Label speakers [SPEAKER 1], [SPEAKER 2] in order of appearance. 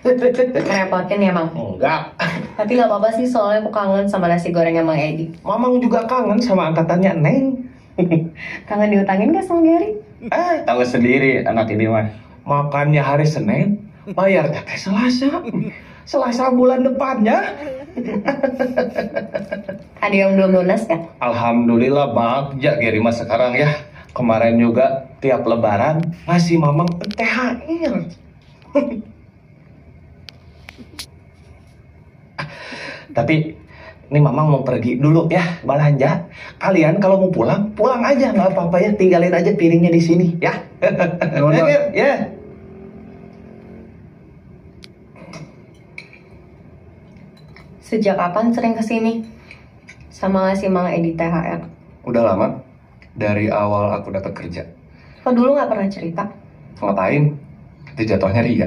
[SPEAKER 1] Ngerepotin ya, Mang?
[SPEAKER 2] Enggak.
[SPEAKER 1] Tapi nggak apa-apa sih, soalnya aku kangen sama nasi gorengnya Mang Edi.
[SPEAKER 2] Mamang juga kangen sama angkatannya Neng.
[SPEAKER 1] Kangen diutangin nggak sama Gary?
[SPEAKER 2] Tahu sendiri anak ini mah. Makannya hari Senin, bayarnya teh Selasa. Selasa bulan depannya.
[SPEAKER 1] Ada yang belum lunas ya?
[SPEAKER 2] Alhamdulillah bagja Gary mah sekarang ya. Kemarin juga tiap lebaran ngasih mamang THR. Tapi ini mamang mau pergi dulu ya belanja. Kalian kalau mau pulang, pulang aja nggak apa-apa ya. Tinggalin aja piringnya di sini ya. Ya.
[SPEAKER 1] Sejak kapan sering kesini? Sama ngasih Mang Edi THR?
[SPEAKER 2] Udah lama. Dari awal aku dapat kerja.
[SPEAKER 1] Kok dulu nggak pernah cerita?
[SPEAKER 2] Ngapain? Itu jatuhnya ria.